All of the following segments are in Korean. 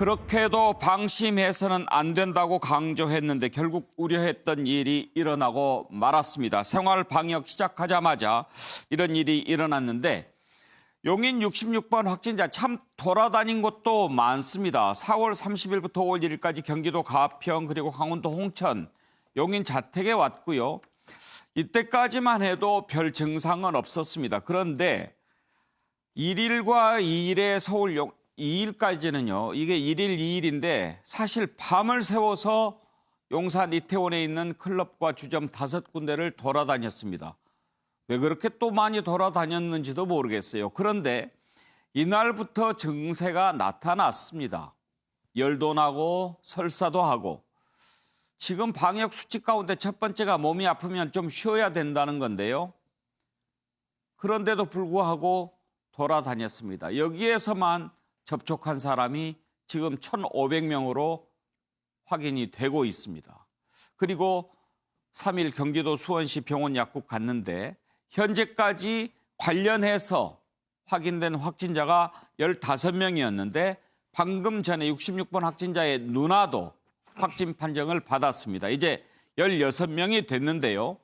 그렇게도 방심해서는 안 된다고 강조했는데 결국 우려했던 일이 일어나고 말았습니다. 생활 방역 시작하자마자 이런 일이 일어났는데 용인 66번 확진자 참 돌아다닌 곳도 많습니다. 4월 30일부터 5월 1일까지 경기도 가평 그리고 강원도 홍천, 용인 자택에 왔고요. 이때까지만 해도 별 증상은 없었습니다. 그런데 1일과 2일에 서울 2일까지는요. 이게 1일, 2일인데 사실 밤을 새워서 용산 이태원에 있는 클럽과 주점 5군데를 돌아다녔습니다. 왜 그렇게 또 많이 돌아다녔는지도 모르겠어요. 그런데 이날부터 증세가 나타났습니다. 열도 나고 설사도 하고 지금 방역 수칙 가운데 첫 번째가 몸이 아프면 좀 쉬어야 된다는 건데요. 그런데도 불구하고 돌아다녔습니다. 여기에서만 접촉한 사람이 지금 1,500명으로 확인이 되고 있습니다. 그리고 3일 경기도 수원시 병원 약국 갔는데 현재까지 관련해서 확인된 확진자가 15명이었는데 방금 전에 66번 확진자의 누나도 확진 판정을 받았습니다. 이제 16명이 됐는데요.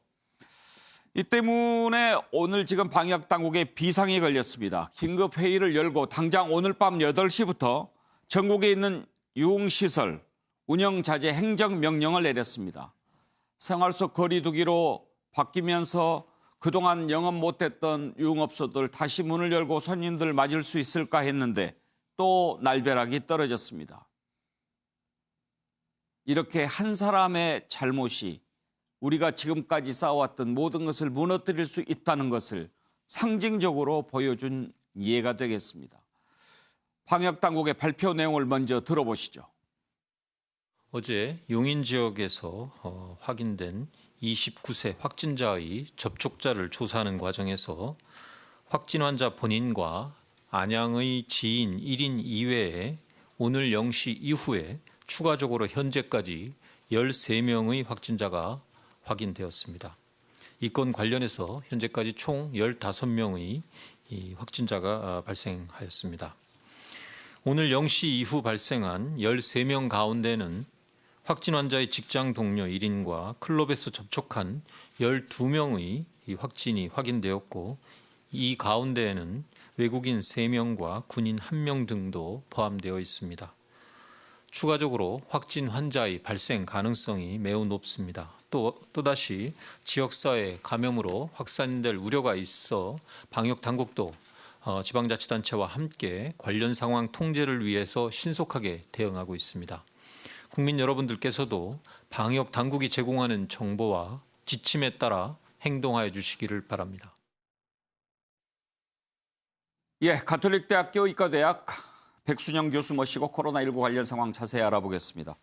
이 때문에 오늘 지금 방역당국에 비상이 걸렸습니다. 긴급회의를 열고 당장 오늘 밤 8시부터 전국에 있는 유흥시설 운영자제 행정명령을 내렸습니다. 생활 속 거리 두기로 바뀌면서 그동안 영업 못했던 유흥업소들 다시 문을 열고 손님들 맞을 수 있을까 했는데 또 날벼락이 떨어졌습니다. 이렇게 한 사람의 잘못이 우리가 지금까지 쌓아왔던 모든 것을 무너뜨릴 수 있다는 것을 상징적으로 보여준 예가 되겠습니다. 방역당국의 발표 내용을 먼저 들어보시죠. 어제 용인 지역에서 확인된 29세 확진자의 접촉자를 조사하는 과정에서 확진 환자 본인과 안양의 지인 1인 이외에 오늘 0시 이후에 추가적으로 현재까지 13명의 확진자가 확인되었습니다. 이 건 관련해서 현재까지 총 15명의 확진자가 발생하였습니다. 오늘 0시 이후 발생한 13명 가운데는 확진 환자의 직장 동료 1인과 클럽에서 접촉한 12명의 확진이 확인되었고 이 가운데에는 외국인 3명과 군인 1명 등도 포함되어 있습니다. 추가적으로 확진 환자의 발생 가능성이 매우 높습니다. 또다시 지역사회 감염으로 확산될 우려가 있어 방역당국도 지방자치단체와 함께 관련 상황 통제를 위해서 신속하게 대응하고 있습니다. 국민 여러분들께서도 방역당국이 제공하는 정보와 지침에 따라 행동하여 주시기를 바랍니다. 가톨릭대학교 의과대학 백순영 교수 모시고 코로나19 관련 상황 자세히 알아보겠습니다.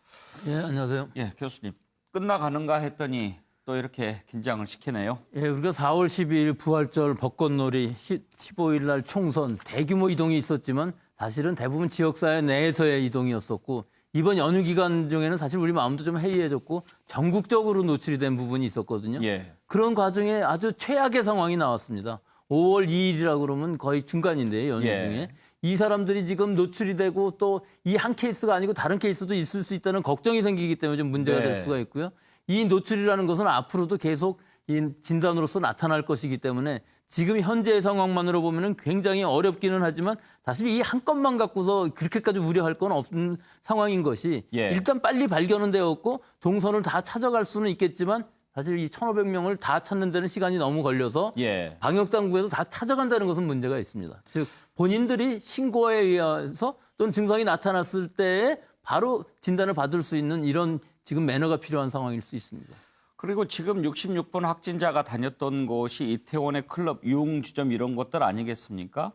안녕하세요. 교수님. 끝나가는가 했더니 또 이렇게 긴장을 시키네요. 우리가 4월 12일 부활절 벚꽃놀이, 15일 날 총선, 대규모 이동이 있었지만 사실은 대부분 지역사회 내에서의 이동이었었고 이번 연휴 기간 중에는 사실 우리 마음도 좀 해이해졌고 전국적으로 노출이 된 부분이 있었거든요. 그런 과정에 아주 최악의 상황이 나왔습니다. 5월 2일이라고 그러면 거의 중간인데요, 연휴 중에. 이 사람들이 지금 노출이 되고 또 이 한 케이스가 아니고 다른 케이스도 있을 수 있다는 걱정이 생기기 때문에 좀 문제가 될 수가 있고요. 이 노출이라는 것은 앞으로도 계속 이 진단으로서 나타날 것이기 때문에 지금 현재의 상황만으로 보면 굉장히 어렵기는 하지만 사실 이 한 건만 갖고서 그렇게까지 우려할 건 없는 상황인 것이 일단 빨리 발견은 되었고 동선을 다 찾아갈 수는 있겠지만 사실 이 1,500명을 다 찾는 데는 시간이 너무 걸려서 방역당국에서 다 찾아간다는 것은 문제가 있습니다. 즉 본인들이 신고에 의해서 또는 증상이 나타났을 때에 바로 진단을 받을 수 있는 이런 지금 매너가 필요한 상황일 수 있습니다. 그리고 지금 66번 확진자가 다녔던 곳이 이태원의 클럽, 유흥주점 이런 곳들 아니겠습니까?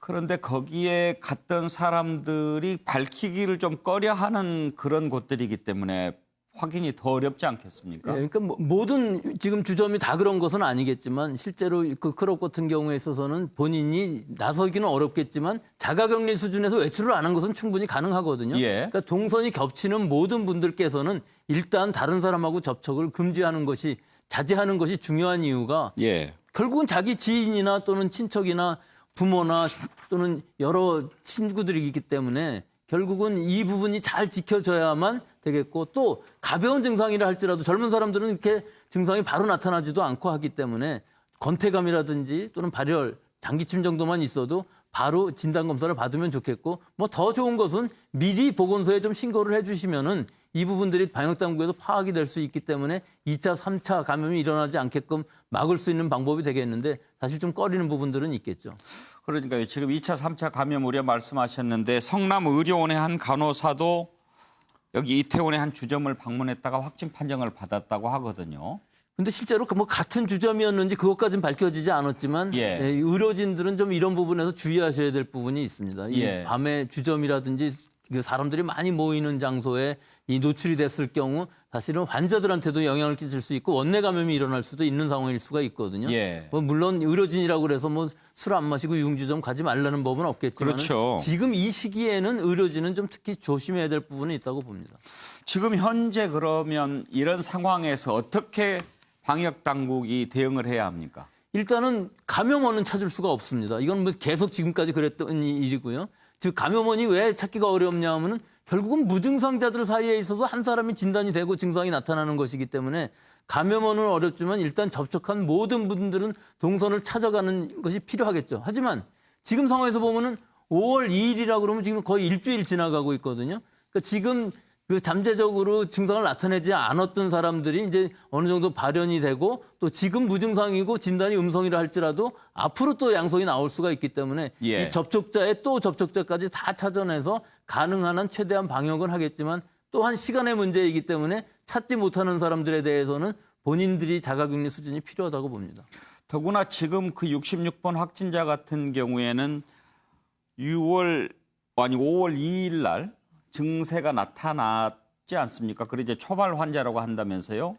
그런데 거기에 갔던 사람들이 밝히기를 좀 꺼려하는 그런 곳들이기 때문에 확인이 더 어렵지 않겠습니까? 그러니까 모든 지금 주점이 다 그런 것은 아니겠지만 실제로 그 클럽 같은 경우에 있어서는 본인이 나서기는 어렵겠지만 자가격리 수준에서 외출을 안 한 것은 충분히 가능하거든요. 그러니까 동선이 겹치는 모든 분들께서는 일단 다른 사람하고 접촉을 금지하는 것이 자제하는 것이 중요한 이유가 결국은 자기 지인이나 또는 친척이나 부모나 또는 여러 친구들이기 때문에 결국은 이 부분이 잘 지켜져야만 되겠고 또 가벼운 증상이라 할지라도 젊은 사람들은 이렇게 증상이 바로 나타나지도 않고 하기 때문에 건태감이라든지 또는 발열, 장기침 정도만 있어도 바로 진단검사를 받으면 좋겠고 뭐 더 좋은 것은 미리 보건소에 좀 신고를 해주시면은 이 부분들이 방역당국에서 파악이 될 수 있기 때문에 2차, 3차 감염이 일어나지 않게끔 막을 수 있는 방법이 되겠는데 사실 좀 꺼리는 부분들은 있겠죠. 그러니까요. 지금 2차, 3차 감염 우려 말씀하셨는데 성남의료원의 한 간호사도 여기 이태원의 한 주점을 방문했다가 확진 판정을 받았다고 하거든요. 근데 실제로 뭐 같은 주점이었는지 그것까지는 밝혀지지 않았지만 예. 의료진들은 좀 이런 부분에서 주의하셔야 될 부분이 있습니다. 예. 이 밤에 주점이라든지 그 사람들이 많이 모이는 장소에 이 노출이 됐을 경우 사실은 환자들한테도 영향을 끼칠 수 있고 원내 감염이 일어날 수도 있는 상황일 수가 있거든요. 예. 뭐 물론 의료진이라고 그래서 뭐 술 안 마시고 유흥주점 가지 말라는 법은 없겠지만 그렇죠. 지금 이 시기에는 의료진은 좀 특히 조심해야 될 부분이 있다고 봅니다. 지금 현재 그러면 이런 상황에서 어떻게 방역 당국이 대응을 해야 합니까? 일단은 감염원은 찾을 수가 없습니다. 이건 뭐 계속 지금까지 그랬던 일이고요. 즉 감염원이 왜 찾기가 어렵냐 하면은 결국은 무증상자들 사이에 있어서 한 사람이 진단이 되고 증상이 나타나는 것이기 때문에 감염원은 어렵지만 일단 접촉한 모든 분들은 동선을 찾아가는 것이 필요하겠죠. 하지만 지금 상황에서 보면은 5월 2일이라고 그러면 지금 거의 일주일 지나가고 있거든요. 그러니까 지금 그 잠재적으로 증상을 나타내지 않았던 사람들이 이제 어느 정도 발현이 되고 또 지금 무증상이고 진단이 음성이라 할지라도 앞으로 또 양성이 나올 수가 있기 때문에 예. 이 접촉자의 또 접촉자까지 다 찾아내서 가능한 한 최대한 방역은 하겠지만 또한 시간의 문제이기 때문에 찾지 못하는 사람들에 대해서는 본인들이 자가격리 수준이 필요하다고 봅니다. 더구나 지금 그 66번 확진자 같은 경우에는 5월 2일 날 증세가 나타났지 않습니까? 그리고 이제 초발 환자라고 한다면서요?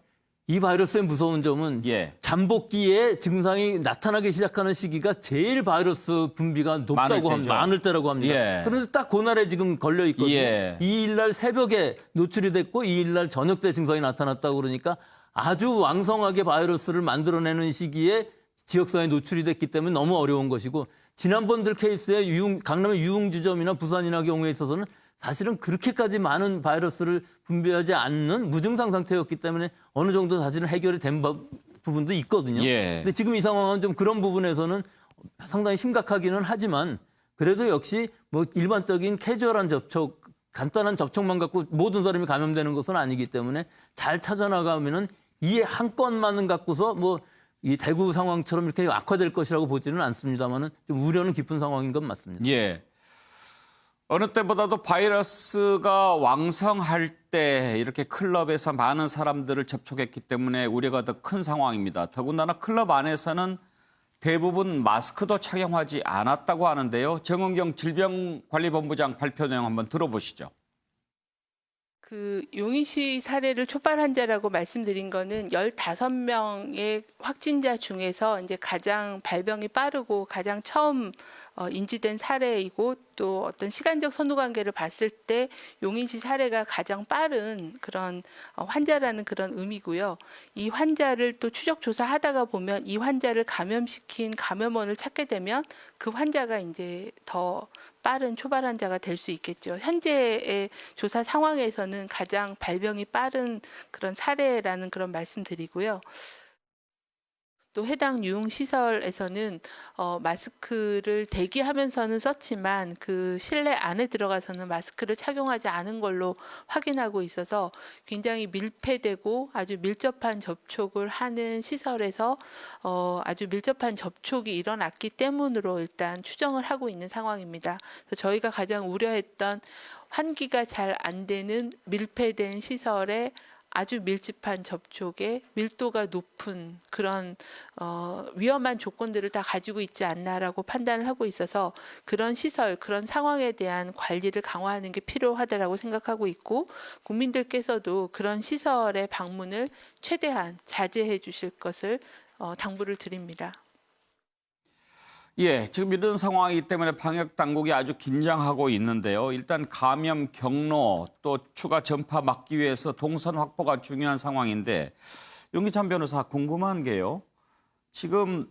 이 바이러스의 무서운 점은 예. 잠복기에 증상이 나타나기 시작하는 시기가 제일 바이러스 분비가 높다고 합니다. 많을 때라고 합니다. 예. 그런데 딱 그날에 지금 걸려 있거든요. 예. 2일 날 새벽에 노출이 됐고 2일 날 저녁 때 증상이 나타났다고 그러니까 아주 왕성하게 바이러스를 만들어내는 시기에 지역사회에 노출이 됐기 때문에 너무 어려운 것이고 지난번들 케이스에 강남의 유흥주점이나 부산이나 경우에 있어서는 사실은 그렇게까지 많은 바이러스를 분비하지 않는 무증상 상태였기 때문에 어느 정도 사실은 해결이 된 부분도 있거든요. 예. 근데 지금 이 상황은 좀 그런 부분에서는 상당히 심각하기는 하지만 그래도 역시 뭐 일반적인 캐주얼한 접촉, 간단한 접촉만 갖고 모든 사람이 감염되는 것은 아니기 때문에 잘 찾아나가면은 이 한 건만은 갖고서 뭐 이 대구 상황처럼 이렇게 악화될 것이라고 보지는 않습니다만은 좀 우려는 깊은 상황인 건 맞습니다. 예. 어느 때보다도 바이러스가 왕성할 때 이렇게 클럽에서 많은 사람들을 접촉했기 때문에 우려가 더 큰 상황입니다. 더군다나 클럽 안에서는 대부분 마스크도 착용하지 않았다고 하는데요. 정은경 질병관리본부장 발표 내용 한번 들어보시죠. 그 용인시 사례를 초발 환자라고 말씀드린 거는 15명의 확진자 중에서 이제 가장 발병이 빠르고 가장 처음 인지된 사례이고 또 어떤 시간적 선후관계를 봤을 때 용인시 사례가 가장 빠른 그런 환자라는 그런 의미고요. 이 환자를 또 추적 조사하다가 보면 이 환자를 감염시킨 감염원을 찾게 되면 그 환자가 이제 더 빠른 초발 환자가 될 수 있겠죠. 현재의 조사 상황에서는 가장 발병이 빠른 그런 사례라는 그런 말씀드리고요. 또 해당 유흥시설에서는 마스크를 대기하면서는 썼지만 그 실내 안에 들어가서는 마스크를 착용하지 않은 걸로 확인하고 있어서 굉장히 밀폐되고 아주 밀접한 접촉을 하는 시설에서 아주 밀접한 접촉이 일어났기 때문으로 일단 추정을 하고 있는 상황입니다. 그래서 저희가 가장 우려했던 환기가 잘 안 되는 밀폐된 시설에 아주 밀집한 접촉에 밀도가 높은 그런 위험한 조건들을 다 가지고 있지 않나라고 판단을 하고 있어서 그런 시설, 그런 상황에 대한 관리를 강화하는 게 필요하다라고 생각하고 있고 국민들께서도 그런 시설의 방문을 최대한 자제해 주실 것을 당부를 드립니다. 예, 지금 이런 상황이기 때문에 방역 당국이 아주 긴장하고 있는데요. 일단 감염 경로 또 추가 전파 막기 위해서 동선 확보가 중요한 상황인데 용기찬 변호사 궁금한 게요. 지금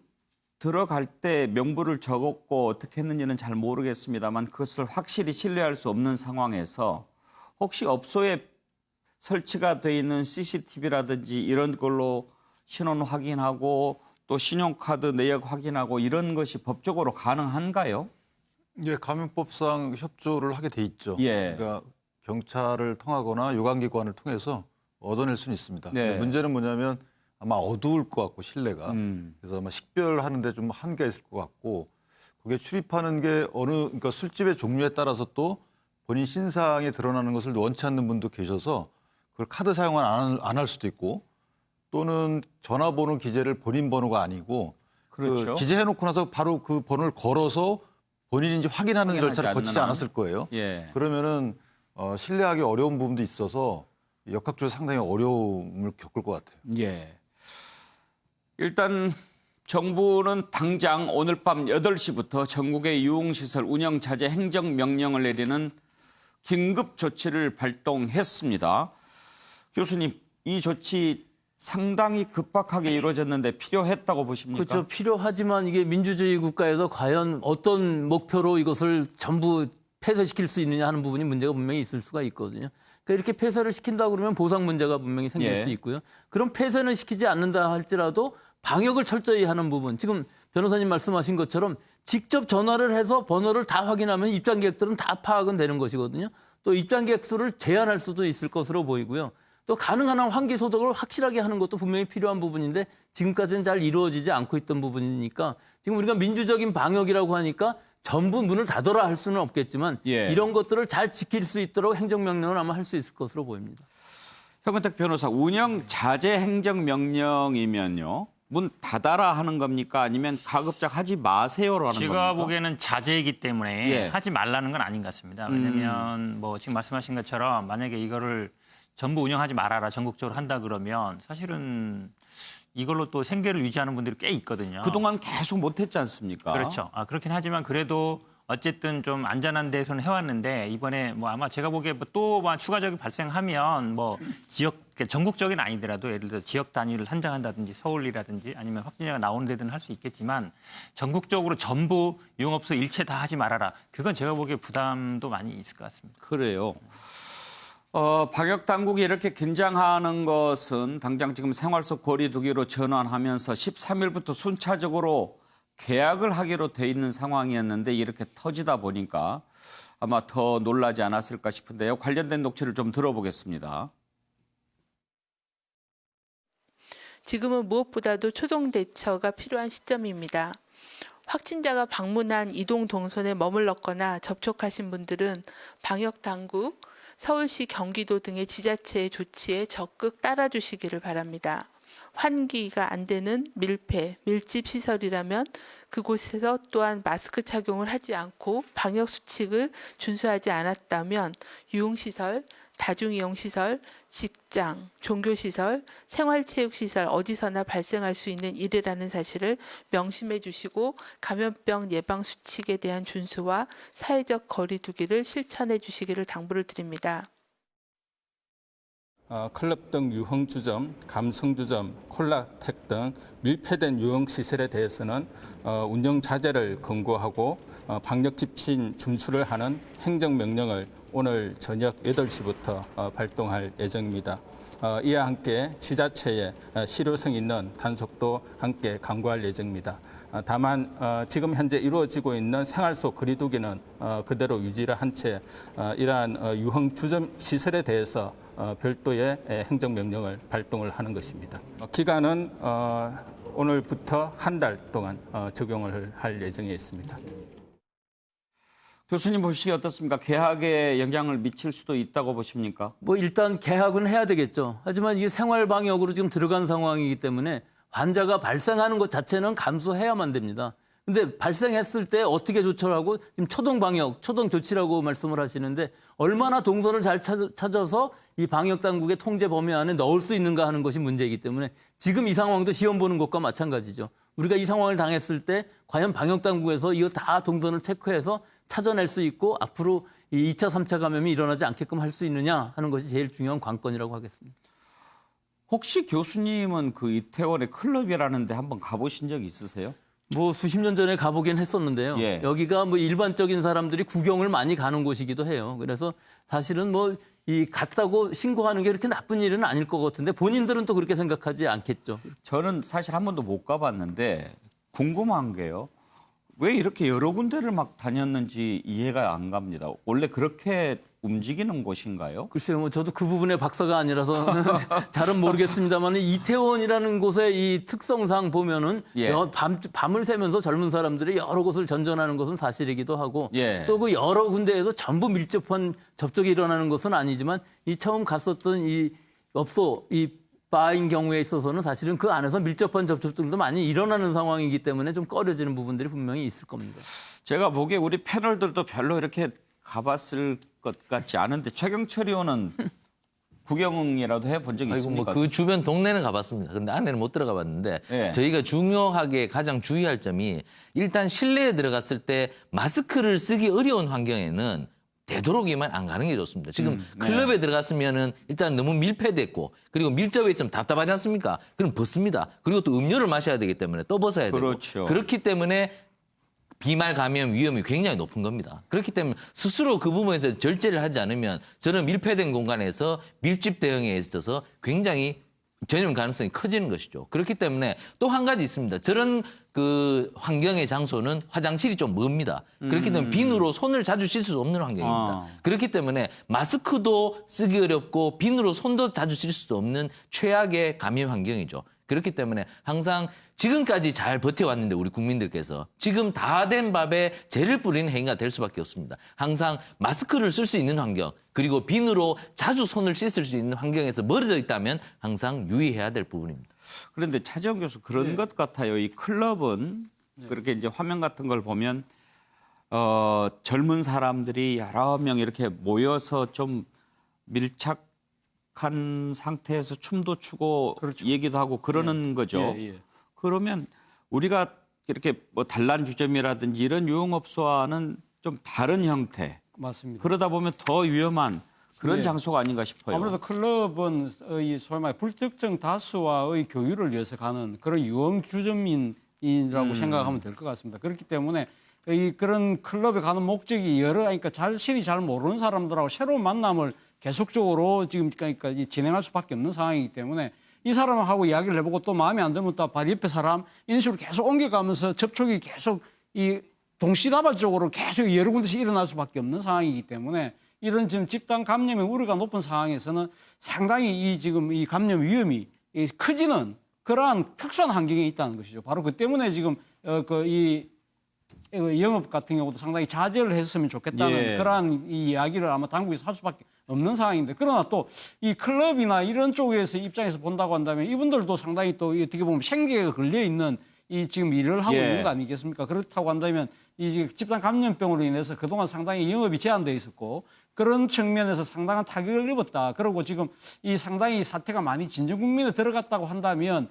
들어갈 때 명부를 적었고 어떻게 했는지는 잘 모르겠습니다만 그것을 확실히 신뢰할 수 없는 상황에서 혹시 업소에 설치가 돼 있는 CCTV라든지 이런 걸로 신원 확인하고 또 신용카드 내역 확인하고 이런 것이 법적으로 가능한가요? 예, 감염법상 협조를 하게 돼 있죠. 예. 그러니까 경찰을 통하거나 유관기관을 통해서 얻어낼 수는 있습니다. 네. 근데 문제는 뭐냐면 아마 어두울 것 같고 실내가 그래서 아마 식별하는데 좀 한계가 있을 것 같고 그게 출입하는 게 그러니까 술집의 종류에 따라서 또 본인 신상에 드러나는 것을 원치 않는 분도 계셔서 그걸 카드 사용을 안 할 수도 있고 또는 전화번호 기재를 본인 번호가 아니고 그렇죠. 그 기재해놓고 나서 바로 그 번호를 걸어서 본인인지 확인하는 확인하지 절차를 거치지 않는 않았을 거예요. 예. 그러면은 신뢰하기 어려운 부분도 있어서 역학적으로 상당히 어려움을 겪을 것 같아요. 예. 일단 정부는 당장 오늘 밤 8시부터 전국의 유흥시설 운영 자제 행정명령을 내리는 긴급 조치를 발동했습니다. 교수님, 이 조치 상당히 급박하게 이루어졌는데 필요했다고 보십니까? 그렇죠. 필요하지만 이게 민주주의 국가에서 과연 어떤 목표로 이것을 전부 폐쇄시킬 수 있느냐 하는 부분이 문제가 분명히 있을 수가 있거든요. 그러니까 이렇게 폐쇄를 시킨다고 그러면 보상 문제가 분명히 생길 예. 수 있고요. 그럼 폐쇄는 시키지 않는다 할지라도 방역을 철저히 하는 부분. 지금 변호사님 말씀하신 것처럼 직접 전화를 해서 번호를 다 확인하면 입장객들은 다 파악은 되는 것이거든요. 또 입장객 수를 제한할 수도 있을 것으로 보이고요. 또 가능한 한 환기 소독을 확실하게 하는 것도 분명히 필요한 부분인데 지금까지는 잘 이루어지지 않고 있던 부분이니까 지금 우리가 민주적인 방역이라고 하니까 전부 문을 닫아라 할 수는 없겠지만 예. 이런 것들을 잘 지킬 수 있도록 행정명령을 아마 할 수 있을 것으로 보입니다. 현근택 변호사, 운영 자제 행정명령이면요. 문 닫아라 하는 겁니까? 아니면 가급적 하지 마세요로 하는 겁니까? 제가 보기에는 자제이기 때문에 예. 하지 말라는 건 아닌 것 같습니다. 왜냐하면 뭐 지금 말씀하신 것처럼 만약에 이거를 전부 운영하지 말아라 전국적으로 한다 그러면 사실은 이걸로 또 생계를 유지하는 분들이 꽤 있거든요. 그동안 계속 못했지 않습니까? 그렇죠. 그렇긴 하지만 그래도 어쨌든 좀 안전한 데서는 해왔는데 이번에 뭐 아마 제가 보기에 또 추가적인 발생하면 뭐 지역 전국적인 아니더라도 예를 들어 지역 단위를 한정한다든지 서울이라든지 아니면 확진자가 나오는 데든 할 수 있겠지만 전국적으로 전부 유흥업소 일체 다 하지 말아라. 그건 제가 보기에 부담도 많이 있을 것 같습니다. 그래요. 방역 당국이 이렇게 긴장하는 것은 당장 지금 생활 속 거리 두기로 전환하면서 13일부터 순차적으로 계약을 하기로 돼 있는 상황이었는데 이렇게 터지다 보니까 아마 더 놀라지 않았을까 싶은데요. 관련된 녹취를 좀 들어보겠습니다. 지금은 무엇보다도 초동 대처가 필요한 시점입니다. 확진자가 방문한 이동 동선에 머물렀거나 접촉하신 분들은 방역 당국, 서울시, 경기도 등의 지자체의 조치에 적극 따라주시기를 바랍니다. 환기가 안 되는 밀폐, 밀집 시설이라면 그곳에서 또한 마스크 착용을 하지 않고 방역 수칙을 준수하지 않았다면 유흥시설, 다중이용시설, 직장, 종교시설, 생활체육시설 어디서나 발생할 수 있는 일이라는 사실을 명심해 주시고 감염병 예방 수칙에 대한 준수와 사회적 거리 두기를 실천해 주시기를 당부를 드립니다. 클럽 등 유흥주점, 감성주점, 콜라텍 등 밀폐된 유흥시설에 대해서는 운영 자제를 권고하고 방역 지침 준수를 하는 행정명령을 오늘 저녁 8시부터 발동할 예정입니다. 이와 함께 지자체의 실효성 있는 단속도 함께 강구할 예정입니다. 다만 지금 현재 이루어지고 있는 생활 속 거리 두기는 그대로 유지를 한 채 이러한 유흥주점 시설에 대해서 별도의 행정명령을 발동을 하는 것입니다. 기간은 오늘부터 한 달 동안 적용을 할 예정에 있습니다. 교수님 보시기에 어떻습니까? 개학에 영향을 미칠 수도 있다고 보십니까? 뭐 일단 개학은 해야 되겠죠. 하지만 이게 생활 방역으로 지금 들어간 상황이기 때문에 환자가 발생하는 것 자체는 감수해야만 됩니다. 근데 발생했을 때 어떻게 조처를 하고 지금 초동 방역, 초동 조치라고 말씀을 하시는데 얼마나 동선을 잘 찾아서 이 방역 당국의 통제 범위 안에 넣을 수 있는가 하는 것이 문제이기 때문에 지금 이 상황도 시험 보는 것과 마찬가지죠. 우리가 이 상황을 당했을 때 과연 방역 당국에서 이거 다 동선을 체크해서 찾아낼 수 있고 앞으로 이 2차, 3차 감염이 일어나지 않게끔 할 수 있느냐 하는 것이 제일 중요한 관건이라고 하겠습니다. 혹시 교수님은 그 이태원의 클럽이라는 데 한번 가보신 적 있으세요? 뭐 수십 년 전에 가보긴 했었는데요. 예. 여기가 뭐 일반적인 사람들이 구경을 많이 가는 곳이기도 해요. 그래서 사실은 뭐 이 갔다고 신고하는 게 그렇게 나쁜 일은 아닐 것 같은데 본인들은 또 그렇게 생각하지 않겠죠. 저는 사실 한 번도 못 가봤는데 궁금한 게요. 왜 이렇게 여러 군데를 막 다녔는지 이해가 안 갑니다. 원래 그렇게 움직이는 곳인가요? 글쎄요, 뭐 저도 그 부분에 박사가 아니라서 잘은 모르겠습니다만 이태원이라는 곳의 이 특성상 보면은 예. 밤을 새면서 젊은 사람들이 여러 곳을 전전하는 것은 사실이기도 하고 예. 또 그 여러 군데에서 전부 밀접한 접촉이 일어나는 것은 아니지만 이 처음 갔었던 이 업소 이 바인 경우에 있어서는 사실은 그 안에서 밀접한 접촉들도 많이 일어나는 상황이기 때문에 좀 꺼려지는 부분들이 분명히 있을 겁니다. 제가 보기에 우리 패널들도 별로 이렇게 가봤을 것 같지 않은데 최경철 의원은 구경이라도 해본 적이 아이고 있습니까? 뭐 그 주변 동네는 가봤습니다. 근데 안에는 못 들어가 봤는데 예. 저희가 중요하게 가장 주의할 점이 일단 실내에 들어갔을 때 마스크를 쓰기 어려운 환경에는 되도록이면 안 가는 게 좋습니다. 지금 네. 클럽에 들어갔으면은 일단 너무 밀폐됐고 그리고 밀접해 있으면 답답하지 않습니까? 그럼 벗습니다. 그리고 또 음료를 마셔야 되기 때문에 또 벗어야 되고 그렇죠. 그렇기 때문에 비말 감염 위험이 굉장히 높은 겁니다. 그렇기 때문에 스스로 그 부분에서 절제를 하지 않으면 저는 밀폐된 공간에서 밀집 대응에 있어서 굉장히 전염 가능성이 커지는 것이죠. 그렇기 때문에 또 한 가지 있습니다. 저런 그 환경의 장소는 화장실이 좀 멉니다. 그렇기 때문에 비누로 손을 자주 씻을 수 없는 환경입니다. 그렇기 때문에 마스크도 쓰기 어렵고 비누로 손도 자주 씻을 수 없는 최악의 감염 환경이죠. 그렇기 때문에 항상 지금까지 잘 버텨왔는데 우리 국민들께서 지금 다 된 밥에 재를 뿌리는 행위가 될 수밖에 없습니다. 항상 마스크를 쓸 수 있는 환경 그리고 비누로 자주 손을 씻을 수 있는 환경에서 멀어져 있다면 항상 유의해야 될 부분입니다. 그런데 차재원 교수 그런 것 같아요. 이 클럽은 그렇게 이제 화면 같은 걸 보면 젊은 사람들이 여러 명 이렇게 모여서 좀 밀착한 상태에서 춤도 추고 얘기도 하고 그러는 거죠. 그러면 우리가 이렇게 뭐 단란 주점이라든지 이런 유흥업소와는 좀 다른 형태. 맞습니다. 그러다 보면 더 위험한 그런 네. 장소가 아닌가 싶어요. 아무래도 클럽은 이 소위 말 불특정 다수와의 교류를 위해서 가는 그런 유흥 주점인이라고 생각하면 될 것 같습니다. 그렇기 때문에 그런 클럽에 가는 목적이 그러니까 자신이 잘 모르는 사람들하고 새로운 만남을 계속적으로 지금 그러니까 진행할 수밖에 없는 상황이기 때문에 이 사람하고 이야기를 해보고 또 마음에 안 들면 또 바로 옆에 사람 이런 식으로 계속 옮겨가면서 접촉이 계속 이 동시다발적으로 계속 여러 군데씩 일어날 수밖에 없는 상황이기 때문에 이런 지금 집단 감염의 우려가 높은 상황에서는 상당히 이 지금 이 감염 위험이 커지는 그러한 특수한 환경에 있다는 것이죠. 바로 그 때문에 지금 이 영업 같은 경우도 상당히 자제를 했으면 좋겠다는 그러한 이 이야기를 아마 당국에서 할 수밖에 없는 상황인데 그러나 또 이 클럽이나 이런 쪽에서 입장에서 본다고 한다면 이분들도 상당히 또 어떻게 보면 생계가 걸려 있는 이 지금 일을 하고 있는 거 아니겠습니까? 그렇다고 한다면 이 집단 감염병으로 인해서 그동안 상당히 영업이 제한돼 있었고 그런 측면에서 상당한 타격을 입었다. 그리고 지금 이 상당히 사태가 많이 진정 국민에 들어갔다고 한다면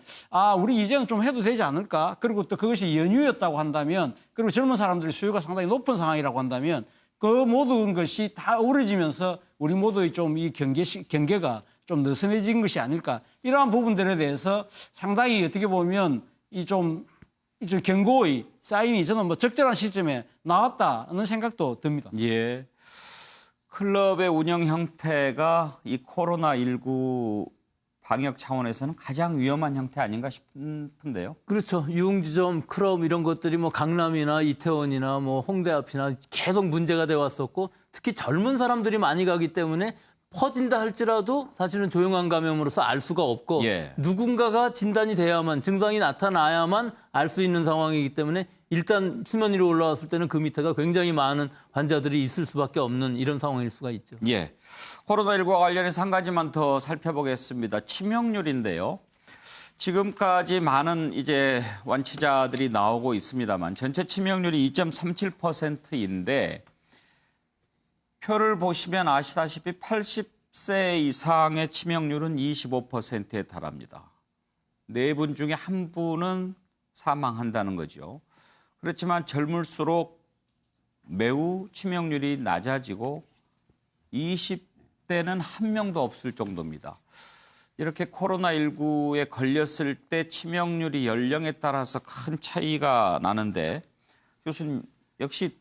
우리 이제는 좀 해도 되지 않을까? 그리고 또 그것이 연유였다고 한다면 그리고 젊은 사람들의 수요가 상당히 높은 상황이라고 한다면 그 모든 것이 다 어우러지면서 우리 모두의 좀 이 경계가 좀 느슨해진 것이 아닐까. 이러한 부분들에 대해서 상당히 어떻게 보면 이 좀 경고의 사인이 저는 뭐 적절한 시점에 나왔다는 생각도 듭니다. 예. 클럽의 운영 형태가 이 코로나19 방역 차원에서는 가장 위험한 형태 아닌가 싶은데요. 그렇죠. 유흥주점, 클럽 이런 것들이 뭐 강남이나 이태원이나 뭐 홍대 앞이나 계속 문제가 돼 왔었고 특히 젊은 사람들이 많이 가기 때문에 퍼진다 할지라도 사실은 조용한 감염으로서 알 수가 없고 누군가가 진단이 돼야만 증상이 나타나야만 알 수 있는 상황이기 때문에 일단 수면 위로 올라왔을 때는 그 밑에가 굉장히 많은 환자들이 있을 수밖에 없는 이런 상황일 수가 있죠. 예. 코로나19와 관련해서 한 가지만 더 살펴보겠습니다. 치명률인데요. 지금까지 많은 이제 완치자들이 나오고 있습니다만 전체 치명률이 2.37%인데 표를 보시면 아시다시피 80세 이상의 치명률은 25%에 달합니다. 4분 중에 1분은 사망한다는 거죠. 그렇지만 젊을수록 매우 치명률이 낮아지고 20대는 한 명도 없을 정도입니다. 이렇게 코로나19에 걸렸을 때 치명률이 연령에 따라서 큰 차이가 나는데 교수님 역시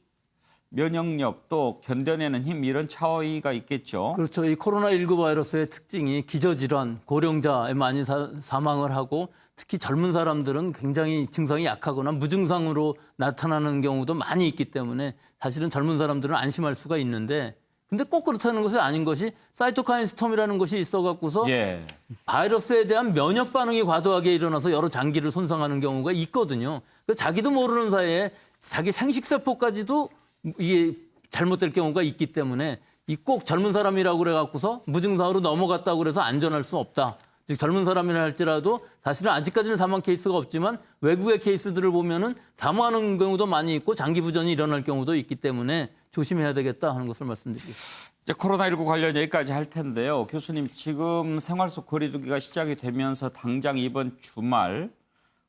면역력 또 견뎌내는 힘 이런 차이가 있겠죠. 그렇죠. 이 코로나19 바이러스의 특징이 기저질환, 고령자에 많이 사망을 하고 특히 젊은 사람들은 굉장히 증상이 약하거나 무증상으로 나타나는 경우도 많이 있기 때문에 사실은 젊은 사람들은 안심할 수가 있는데 근데 꼭 그렇다는 것이 아닌 것이 사이토카인 스톰이라는 것이 있어갖고서 예. 바이러스에 대한 면역 반응이 과도하게 일어나서 여러 장기를 손상하는 경우가 있거든요. 그래서 자기도 모르는 사이에 자기 생식세포까지도 이게 잘못될 경우가 있기 때문에 이 꼭 젊은 사람이라고 그래갖고서 무증상으로 넘어갔다고 그래서 안전할 수 없다. 즉 젊은 사람이라 할지라도 사실은 아직까지는 사망 케이스가 없지만 외국의 케이스들을 보면은 사망하는 경우도 많이 있고 장기 부전이 일어날 경우도 있기 때문에 조심해야 되겠다 하는 것을 말씀드리겠습니다. 이제 코로나19 관련 얘기까지 할 텐데요. 교수님 지금 생활 속 거리두기가 시작이 되면서 당장 이번 주말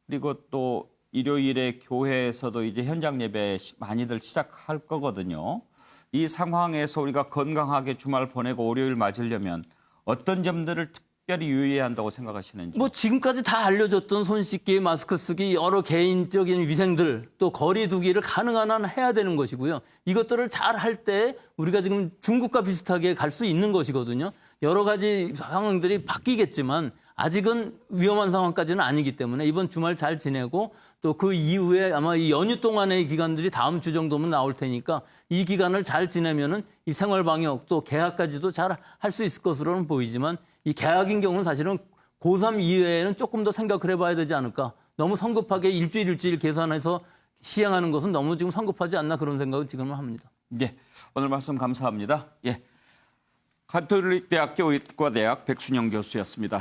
그리고 또 일요일에 교회에서도 이제 현장 예배 많이들 시작할 거거든요. 이 상황에서 우리가 건강하게 주말 보내고 월요일 맞으려면 어떤 점들을 특별히 유의해야 한다고 생각하시는지. 뭐 지금까지 다 알려줬던 손 씻기, 마스크 쓰기, 여러 개인적인 위생들 또 거리 두기를 가능한 한 해야 되는 것이고요. 이것들을 잘 할 때 우리가 지금 중국과 비슷하게 갈 수 있는 것이거든요. 여러 가지 상황들이 바뀌겠지만 아직은 위험한 상황까지는 아니기 때문에 이번 주말 잘 지내고 또 그 이후에 아마 이 연휴 동안의 기간들이 다음 주 정도면 나올 테니까 이 기간을 잘 지내면은 이 생활 방역 또 개학까지도 잘 할 수 있을 것으로는 보이지만 이 개학인 경우는 사실은 고3 이외에는 조금 더 생각을 해봐야 되지 않을까. 너무 성급하게 일주일 계산해서 시행하는 것은 너무 지금 성급하지 않나 그런 생각을 지금은 합니다. 예, 오늘 말씀 감사합니다. 예, 가톨릭대학교 의과대학 백순영 교수였습니다.